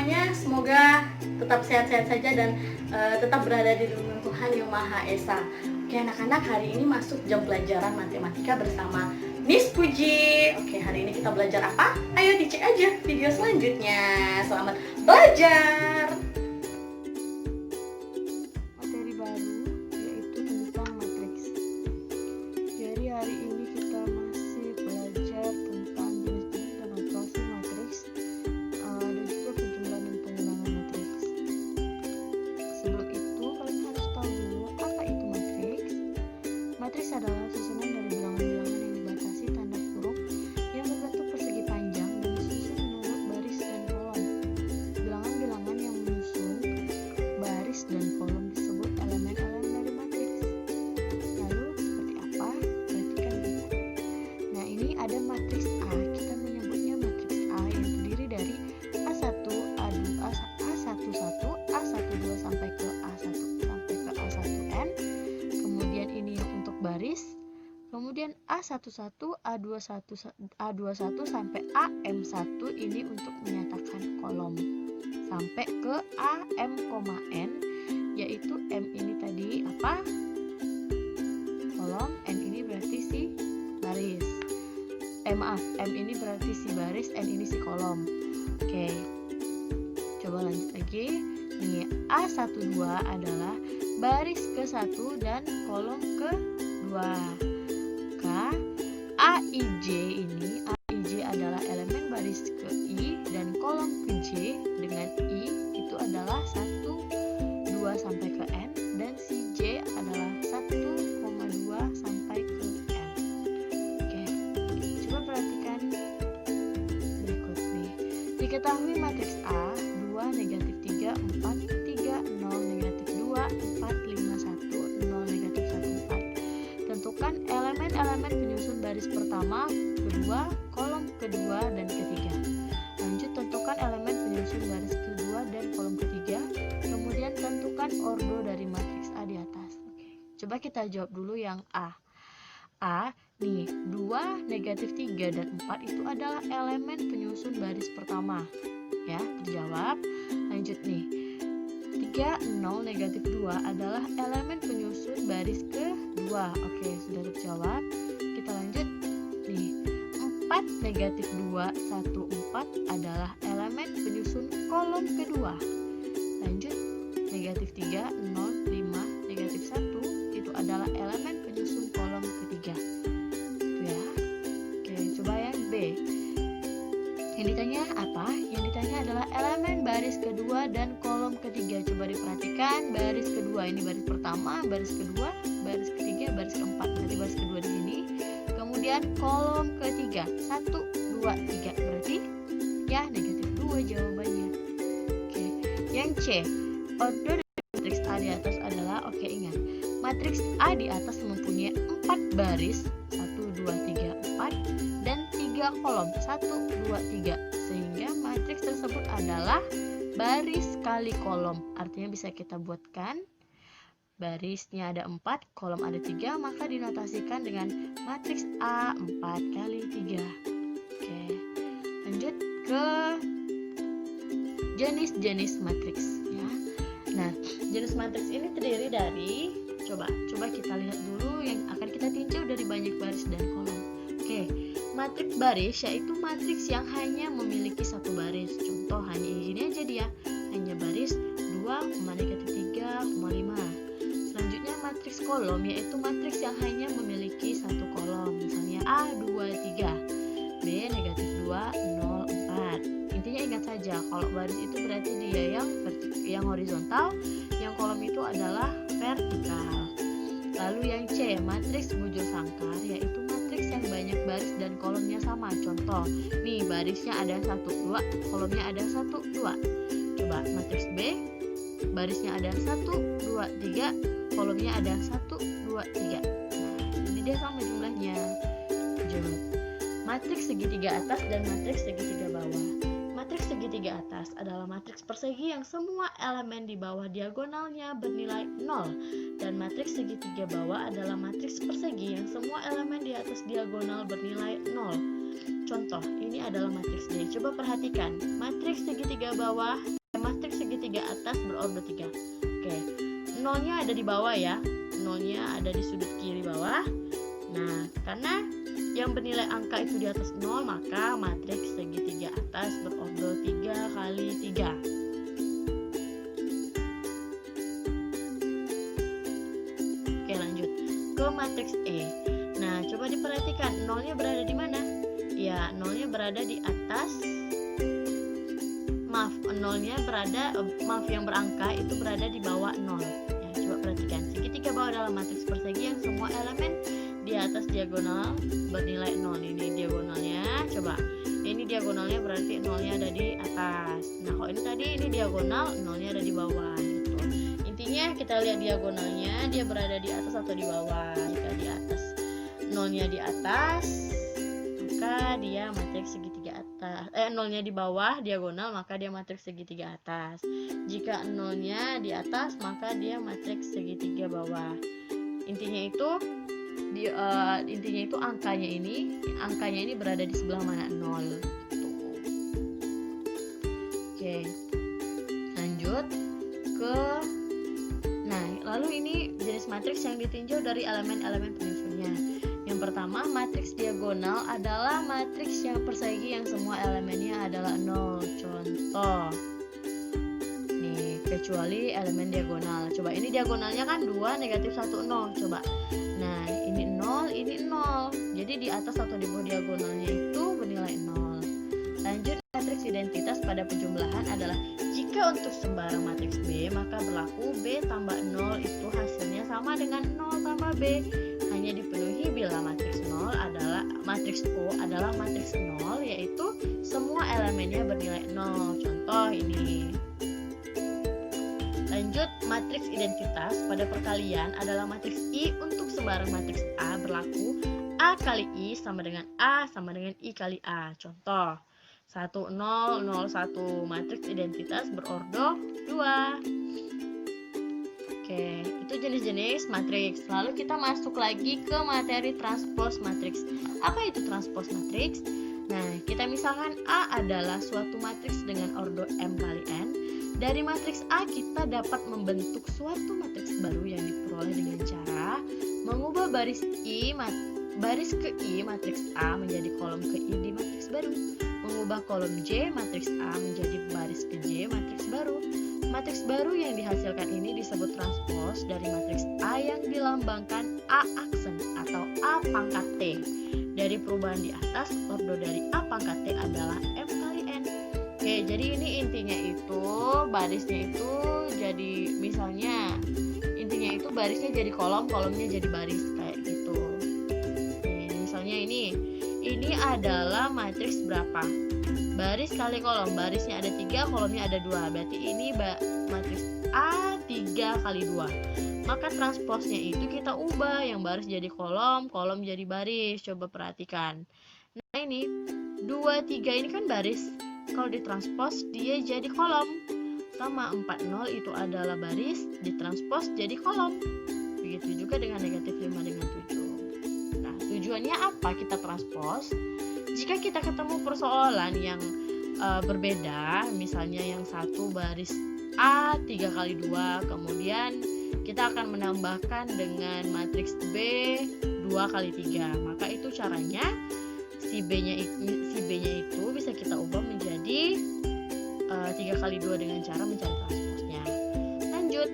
semuanya, semoga tetap sehat-sehat saja dan tetap berada di lindungan Tuhan Yang Maha Esa. Oke anak-anak, hari ini masuk jam pelajaran matematika bersama Miss Puji. Oke, hari ini kita belajar apa? Ayo dicek aja video selanjutnya. Selamat belajar. Materi baru yaitu tentang matriks. Jadi hari ini kita masih belajar tentang jenis-jenis dan operasi matriks dan juga penjumlahan dan pengulangan matriks. Sebelum itu kalian harus tahu dulu apa itu matriks. Matriks adalah susunan dari bilangan-bilangan yang dibatasi tanda huruf yang berbentuk persegi panjang dan disusun menurut baris dan kolom. Bilangan-bilangan yang menyusun baris dan kolom disebut elemen-elemen dari matriks. Lalu seperti apa? Perhatikan dulu. Nah, ini ada matriks A. Kita menyebutnya matriks A yang terdiri dari A1, A2, A11, A12 sampai ke A1 sampai ke A1N. Kemudian ini yang untuk baris. Kemudian A11, A21 sampai AM1 ini untuk menyatakan kolom. Sampai ke AM,N, yaitu M ini tadi apa? Kolom, N ini berarti si baris. M ini berarti si baris, N ini si kolom. Oke. Coba lanjut lagi. Nih, A12 adalah baris ke-1 dan kolom ke-2. AIJ ini, AIJ adalah elemen baris ke I dan kolom ke J dengan I itu adalah 1, 2 sampai ke N, dan si J adalah 1,2 sampai ke N. Oke, coba perhatikan berikut nih. Diketahui matriks A 2, negatif 3, 4, 3, 0, negatif 2, 4, 5, 1, 0, negatif 1, 4. Tentukan elemen-elemen penyusun baris pertama, kedua, kolom kedua, dan ketiga. Lanjut, tentukan elemen penyusun baris kedua dan kolom ketiga. Kemudian tentukan ordo dari matriks A di atas. Oke, coba kita jawab dulu yang A. A, nih, 2, negatif 3, dan 4 itu adalah elemen penyusun baris pertama. Ya, terjawab. Lanjut nih. 3, 0, negatif 2 adalah elemen penyusun baris kedua. Oke, sudah terjawab. Kita lanjut. Nih, 4, negatif 2, 1, 4 adalah elemen penyusun kolom kedua. Lanjut, negatif 3, 0, 5, negatif 1 itu adalah elemen penyusun kolom ketiga. Itu ya. Oke, coba yang B. Yang ditanya apa? Yang ditanya adalah elemen baris kedua dan kolom ketiga. Coba diperhatikan, baris kedua ini baris pertama, baris kedua, baris ketiga, baris keempat. Berarti baris kedua di sini. Kemudian kolom ketiga 1, 2, 3 berarti ya negatif 2 jawabannya. Oke, yang C, ordo dari matriks A di atas adalah, oke ingat, matriks A di atas mempunyai 4 baris 1, 2, 3, 4 dan 3 kolom 1, 2, 3, sehingga matriks tersebut adalah baris kali kolom. Artinya bisa kita buatkan barisnya ada 4, kolom ada 3, maka dinotasikan dengan matriks A 4 kali 3. Oke, lanjut ke jenis-jenis matriks ya. Nah, jenis matriks ini terdiri dari, coba kita lihat dulu yang akan kita tinjau dari banyak baris dan kolom. Oke, matriks baris yaitu matriks yang hanya memiliki satu baris. Contoh hanya ini aja dia, hanya baris 2, negatif 3,5. Selanjutnya matriks kolom yaitu matriks yang hanya memiliki satu kolom, misalnya A 2, 3, B negatif 2, 0, 4. Intinya ingat saja, kalau baris itu berarti dia yang horizontal, yang kolom itu adalah vertikal. Lalu yang C, matriks bujur sangkar yaitu matriks yang banyak baris dan kolomnya sama. Contoh, nih barisnya ada 1, 2, kolomnya ada 1, 2. Coba matriks B, barisnya ada 1, 2, 3, kolomnya ada 1, 2, 3. Nah, ini dia sama jumlahnya. Jumlah matriks segitiga atas dan matriks segitiga bawah. Matriks segitiga atas adalah matriks persegi yang semua elemen di bawah diagonalnya bernilai 0, dan matriks segitiga bawah adalah matriks persegi yang semua elemen di atas diagonal bernilai 0. contoh, ini adalah matriks D. Coba perhatikan, matriks segitiga bawah, matriks segitiga atas berordo 3. Oke, nolnya ada di bawah ya, nolnya ada di sudut kiri bawah. Nah, karena yang bernilai angka itu di atas 0, maka matriks segitiga atas berordo 3 kali 3. Oke, lanjut ke matriks E. Nah, coba diperhatikan, nolnya berada di mana? Ya, nolnya berada di atas. Yang berangka itu berada di bawah 0. Ya, coba perhatikan, segitiga bawah adalah matriks persegi yang semua elemen di atas diagonal bernilai 0. Ini diagonalnya, coba. Ini diagonalnya berarti nolnya ada di atas. Nah, kalau ini tadi ini diagonal, nolnya ada di bawah gitu. Intinya kita lihat diagonalnya, dia berada di atas atau di bawah. Jika di atas, nolnya di atas, maka dia matriks segitiga atas. Nolnya di bawah diagonal, maka dia matriks segitiga atas. Jika nolnya di atas, maka dia matriks segitiga bawah. Intinya itu angkanya ini berada di sebelah mana? 0. Tuh. Oke. Lanjut ke lalu ini jenis matriks yang ditinjau dari elemen-elemen penyusunnya. Yang pertama, matriks diagonal adalah matriks yang persegi yang semua elemennya adalah 0. Contoh, nih, kecuali elemen diagonal. Coba, ini diagonalnya kan 2, negatif 1, 0. Coba, nah ini 0, ini 0. Jadi di atas atau di bawah diagonalnya itu bernilai 0. Lanjut, matriks identitas pada penjumlahan adalah jika untuk sembarang matriks B, maka berlaku B tambah 0 itu hasilnya sama dengan 0 tambah B. Hanya dipenuhi bila matriks O adalah matriks 0, yaitu semua elemennya bernilai 0. Contoh ini. Lanjut, matriks identitas pada perkalian adalah matriks I untuk sembarang matriks A berlaku A kali I sama dengan A sama dengan I kali A. Contoh, 1, 0, 0, 1, matriks identitas berordo 2. Oke, itu jenis-jenis matriks. Lalu kita masuk lagi ke materi transpose matriks. Apa itu transpose matriks? Nah, kita misalkan A adalah suatu matriks dengan ordo M kali N. Dari matriks A kita dapat membentuk suatu matriks baru yang diperoleh dengan cara mengubah baris ke I matriks A menjadi kolom ke I di matriks baru. Mengubah kolom J matriks A menjadi baris ke J matriks baru. Matriks baru yang dihasilkan ini disebut transpose dari matriks A yang dilambangkan A aksen atau A pangkat T. Dari perubahan di atas, ordo dari A pangkat T adalah M kali N. Oke, jadi ini intinya itu barisnya itu jadi, misalnya intinya itu barisnya jadi kolom, kolomnya jadi baris kayak gitu. Oke, misalnya ini adalah matriks berapa? Baris kali kolom, barisnya ada 3, kolomnya ada 2. Berarti ini matriks A 3 kali 2. Maka transposnya itu kita ubah, yang baris jadi kolom, kolom jadi baris. Coba perhatikan. Nah, ini 2, 3 ini kan baris. Kalau ditranspos dia jadi kolom. Sama 4, 0 itu adalah baris, ditranspos jadi kolom. Begitu juga dengan negatif 5 dengan 7. Nah, tujuannya apa kita transpos? Jika kita ketemu persoalan yang berbeda, misalnya yang satu baris A 3 kali 2, kemudian kita akan menambahkan dengan matriks B 2 kali 3, maka itu caranya si B-nya itu bisa kita ubah menjadi 3 kali 2 dengan cara mencari transposnya. Lanjut,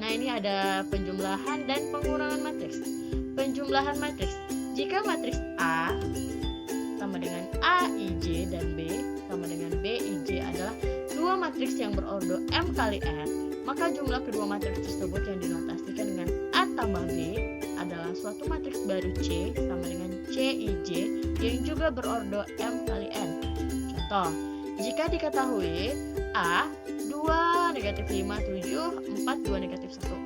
nah ini ada penjumlahan dan pengurangan matriks. Penjumlahan matriks, jika matriks A sama dengan A, IJ, dan B sama dengan B, IJ adalah dua matriks yang berordo M kali N, maka jumlah kedua matriks tersebut yang dinotasikan dengan A tambah B adalah suatu matriks baru C sama dengan C, IJ yang juga berordo M kali N. Contoh, jika diketahui A 2, negatif 5, 7, 4, 2, negatif 1,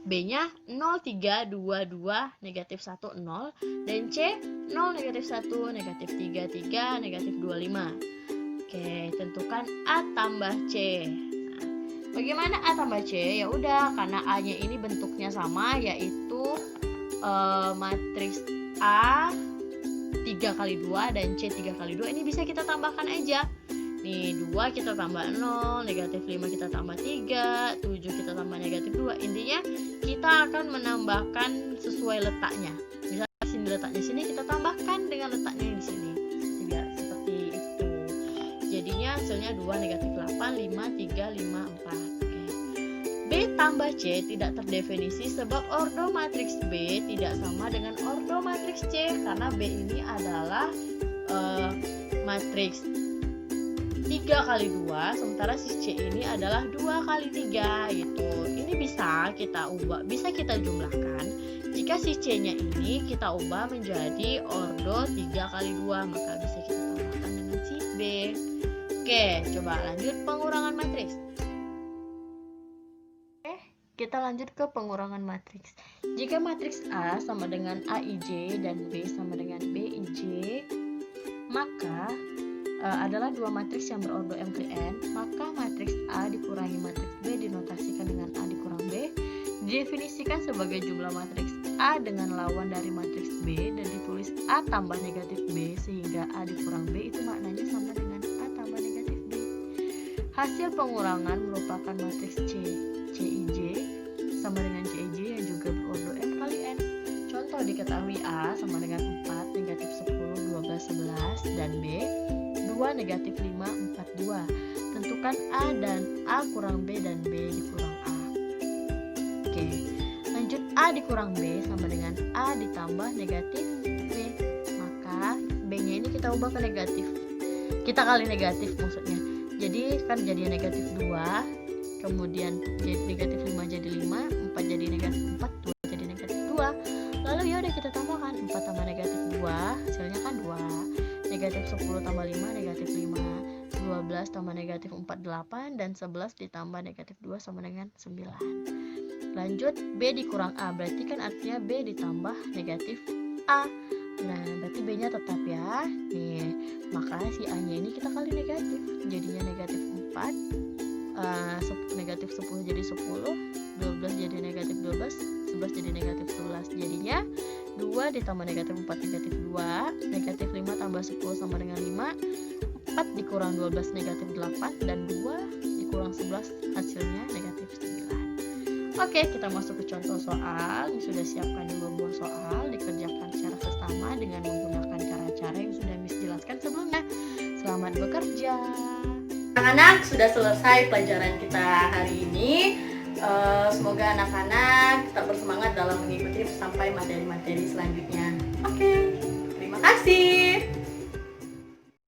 B-nya 0, 3, 2, 2, negatif 1, 0, dan C 0, negatif 1, negatif 3, 3, negatif 2, 5. Oke, tentukan A tambah C. Nah, bagaimana A tambah C? Ya udah, karena A-nya ini bentuknya sama, yaitu matriks A 3 kali 2 dan C 3 kali 2 ini bisa kita tambahkan aja. Nih 2 kita tambah 0, negatif 5 kita tambah 3, 7 kita tambah negatif 2. Intinya kita akan menambahkan sesuai letaknya. Misalnya sini letaknya sini, kita tambahkan dengan letaknya di sini. Biar seperti itu. Jadinya hasilnya 2 negatif 8, 5, 3, 5, 4. Oke. B tambah C tidak terdefinisi sebab ordo matriks B tidak sama dengan ordo matriks C, karena B ini adalah matriks 3 kali 2, sementara si C ini adalah 2 kali 3 gitu. Ini bisa kita ubah, bisa kita jumlahkan. Jika si C-nya ini kita ubah menjadi ordo 3 kali 2, maka bisa kita tambahkan dengan si B. Oke, coba lanjut pengurangan matriks. Kita lanjut ke pengurangan matriks. Jika matriks A sama dengan AIJ dan B sama dengan BIJ, maka adalah dua matriks yang berordo M ke N, maka matriks A dikurangi matriks B dinotasikan dengan A dikurang B, didefinisikan sebagai jumlah matriks A dengan lawan dari matriks B dan ditulis A tambah negatif B sehingga A dikurang B itu maknanya sama dengan A tambah negatif B. Hasil pengurangan merupakan matriks C, CIJ sama dengan CIJ yang juga berordo M kali N. Contoh diketahui A sama dengan 4, negatif 10, 12, 11 dan B 2, negatif 5, 4, 2. Tentukan A dan A kurang B dan B dikurang A. Oke, lanjut A dikurang B sama dengan A ditambah negatif B. Maka B-nya ini kita ubah ke negatif. Kita kali negatif maksudnya. Jadi kan jadi negatif 2, kemudian jadi negatif 5 jadi 5, 4 jadi negatif 4, 2 jadi negatif 2. Lalu ya udah kita tambahkan 4 tambah negatif 2, hasilnya kan 2. Negatif 10 tambah 5, negatif 5, 12 tambah negatif 4, 8, dan 11 ditambah negatif 2 sama dengan 9. Lanjut, B dikurang A, berarti kan artinya B ditambah negatif A. Nah, berarti B nya tetap ya. Nih, maka si A nya ini kita kali negatif, jadinya negatif 4, negatif 10 jadi 10, 12 jadi negatif 12, 11 jadi negatif 11. Jadinya 2 ditambah negatif 4 negatif 2, negatif 5 tambah 10 sama dengan 5, 4 dikurang 12 negatif 8, dan 2 dikurang 11 hasilnya negatif 9. Oke, kita masuk ke contoh soal. Sudah siapkan 2 buah soal, dikerjakan secara sesama dengan menggunakan cara-cara yang sudah Miss jelaskan sebelumnya. Selamat bekerja. Anak-anak, sudah selesai pelajaran kita hari ini. Semoga anak-anak tetap bersemangat dalam mengikuti sampai materi-materi selanjutnya. Oke, terima kasih.